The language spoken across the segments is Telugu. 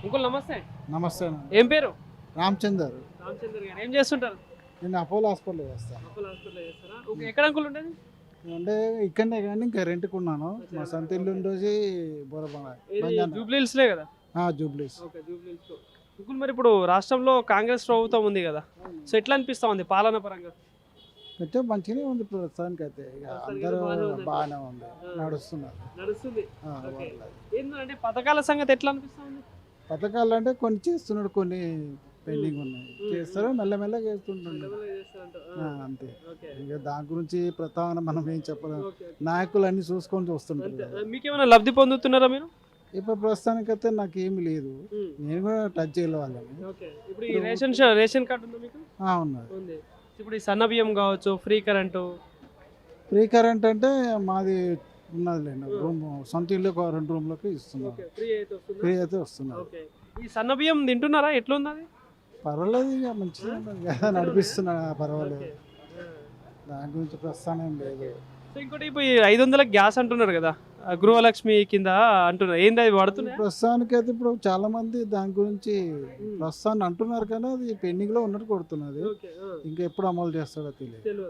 అంకుల్ నమస్తే. నమస్తే. ఏం పేరు? రామచందర్. రామచంద్ర గారు ఏం చేస్తుంటారు? నేను అపోలో హాస్పిటల్ చేస్తాను. అపోలో హాస్పిటల్లో చేస్తారా? ఓకే. ఎక్కడ అంకుల్ ఉండేది? అంటే ఇక్కడనే కానీ ఇంకా రెంట్కున్నాను. మా సొంత ఇల్లు ఉండేసి జూబ్లీ హిల్స్లే కదా? Jubilees. Okay, Jubilee Hills. Uncle మరి ఇప్పుడు రాష్ట్రంలో కాంగ్రెస్ ప్రభుత్వం ఉంది కదా, సో ఎట్లా అనిపిస్తా ఉంది పాలన పరంగా? కొంచెం మంచిగానే ఉంది ప్రస్తుతానికి అయితే. ఇక అందరూ బాగానే ఉంది, నడుస్తున్నారు. నడుస్తుంది. వాళ్ళది. ఏంటంటే పథకాల సంగతి ఎట్లా అనిపిస్తా ఉంది? పథకాలు అంటే కొన్ని చేస్తున్నాడు, కొన్ని పెండింగ్ ఉన్నాయి. చేస్తారు, మెల్లమెల్లగా చేస్తుంటాడు అంతే. ఇక దాని గురించి ప్రతావన మనం ఏం చెప్పలేము. నాయకులు అన్ని చూసుకొని చూస్తుంటారు కదా. మీకేమైనా లబ్ధి పొందుతున్నారా మీరు? ఇప్పుడు ప్రస్తుతానికి అయితే నాకు ఏమి లేదు, నేను కూడా టచ్ చేయలే వాళ్ళని. ఇప్పుడు ఈ రేషన్ కార్డు ఉందా మీకు? ఉన్నది. ఇప్పుడు ఈ సన్న బియ్యం కావచ్చు, ఫ్రీ కరెంటు. ఫ్రీ కరెంట్ అంటే మాది ఉన్నదిలేండి, రూమ్ సొంత ఇల్లు 2 రూమ్లకి ఇస్తున్నారు. ఫ్రీ అయితే వస్తున్నారు. ఈ సన్న బియ్యం తింటున్నారా? ఎట్లుంది అది? పర్వాలేదు, ఇక మంచిగా కదా నడిపిస్తున్నా, పర్వాలేదు. దాని గురించి ప్రస్తుతానం ఏం లేదు. సో ఇంకోటి ఇప్పుడు 500 గ్యాస్ అంటున్నారు కదా, గృహలక్ష్మి కింద అంటున్నారు, ఏంది అది వాడుతున్నారు? ప్రస్తుతానికి అయితే ఇప్పుడు చాలా మంది దాని గురించి ప్రస్తుతాన్ని అంటున్నారు, కానీ అది పెండింగ్ లో ఉన్నట్టు కొడుతున్నది. ఇంకా ఎప్పుడు అమలు చేస్తాడో తెలియదు.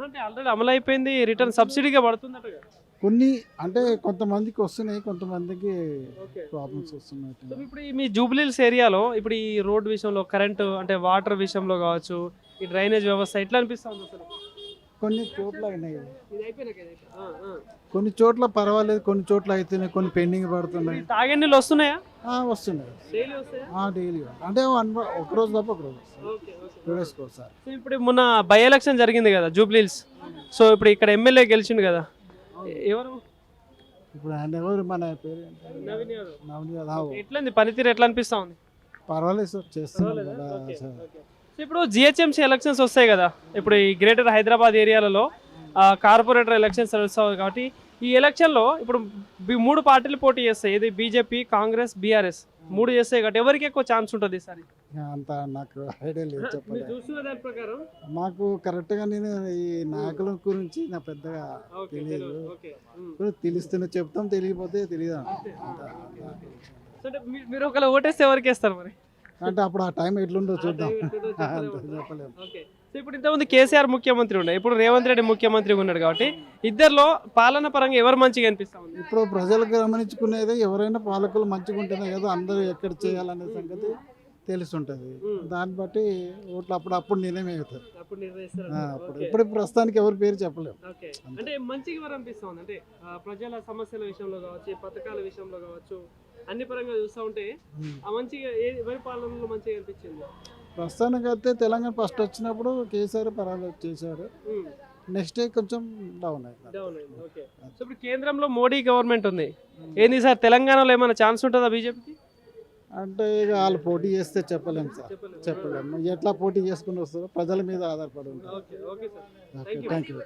అంటే ఆల్రెడీ అమలు అయిపోయింది, రిటర్న్ సబ్సిడీగా పడుతుందట. కొన్ని అంటే కొంతమందికి వస్తున్నాయి, కొంతమందికి ప్రాబ్లమ్స్ వస్తున్నాయి. ఇప్పుడు మీ జూబ్లీ హిల్స్ ఏరియాలో ఇప్పుడు ఈ రోడ్ విషయంలో, కరెంటు అంటే వాటర్ విషయంలో కావచ్చు, ఈ డ్రైనేజ్ వ్యవస్థ ఎట్లా అనిపిస్తుంది అసలు? కొన్ని చోట్ల అయినాయి, కొన్ని చోట్ల పర్వాలేదు, కొన్ని చోట్ల అయితేనే, కొన్ని పెండింగ్ పడుతున్నాయి. తాగే నీళ్ళు వస్తున్నాయా? వస్తున్నాయి డైలీ. అంటే ఒక రోజు తప్ప ఒక రోజు, 2 డేస్కి ఒకసారి. ఇప్పుడు మొన్న బై ఎలక్షన్ జరిగింది కదా జూబ్లీ హిల్స్, సో ఇప్పుడు ఇక్కడ ఎమ్మెల్యే గెలిచిండు కదా, ఎవరు ఇప్పుడు ఆయన ఎవరు? మన పేరు నవీన్ యాదవ్. ఎట్లా పనితీరు ఎట్లా అనిపిస్తా ఉంది? పర్వాలేదు సార్, చేస్తున్నాం కదా సార్. ఇప్పుడు జిహెచ్ఎంసీ ఎలక్షన్స్ వస్తాయి కదా, ఇప్పుడు ఈ గ్రేటర్ హైదరాబాద్ ఏరియాలలో కార్పొరేటర్ ఎలక్షన్స్ వస్తాయి కాబట్టి, ఈ ఎలక్షన్లో ఇప్పుడు 3 పార్టీలు పోటీ చేస్తాయి. ఇది బీజేపీ, కాంగ్రెస్, బీఆర్ఎస్ 3 చేస్తాయి కాబట్టి ఎవరికి ఎక్కువ ఛాన్స్ ఉంటుంది ఈసారి? అంత నాకు ఐడియా లేదు, చెప్పలేదు. మాకు కరెక్ట్ గా నేను ఈ నాయకుల గురించి నా పెద్దగా తెలియదు. తెలుస్తూనే చెప్తాం, తెలియకపోతే తెలియదు. మీరు ఒకవేళ ఓటేస్తే ఎవరికి వేస్తారు మరి? అంటే అప్పుడు ఆ టైం ఎట్లుందో చూద్దాం, చెప్పలేము. ఇప్పుడు ఇంతకుముందు కేసీఆర్ ముఖ్యమంత్రి ఉండే, ఇప్పుడు రేవంత్ రెడ్డి ముఖ్యమంత్రి ఉన్నాడు కాబట్టి ఇద్దరిలో పాలన పరంగా ఎవరు మంచిగా అనిపిస్తా ఉంది? ఇప్పుడు ప్రజలు గమనించుకునేది ఎవరైనా పాలకులు మంచిగా ఉంటేనే కదా అందరూ ఎక్కడ చేయాలనే సంగతి తెలిసి ఉంటుంది. దాన్ని బట్టి ఓట్లు అప్పుడు నిర్ణయం అవుతుంది. ఇప్పుడు ప్రస్తుతానికి ఎవరి పేరు చెప్పలేము. అంటే మంచిగా ఎవరు అనిపిస్తా ఉంది? అంటే ప్రజల సమస్యల విషయంలో కావచ్చు, పథకాల విషయంలో కావచ్చు, అన్ని పరంగా చూస్తూ ఉంటే మంచిగా ఎవరి పాలనలో మంచిగా అనిపించింది? ప్రస్తుతానికి అయితే తెలంగాణ ఫస్ట్ వచ్చినప్పుడు కేసీఆర్ పర్వాలేదు చేశాడు, నెక్స్ట్ కొంచెం డౌన్ అయింది. ఓకే. సో ఇప్పుడు కేంద్రంలో మోడీ గవర్నమెంట్ ఉంది, ఏంది సార్ తెలంగాణలో ఏమైనా ఛాన్స్ ఉంటుందా బీజేపీకి? అంటే ఇక వాళ్ళు పోటీ చేస్తే చెప్పలేము సార్, చెప్పలేము. ఎట్లా పోటీ చేసుకుని వస్తారో ప్రజల మీద ఆధారపడి ఉంటుంది. Okay sir, thank you.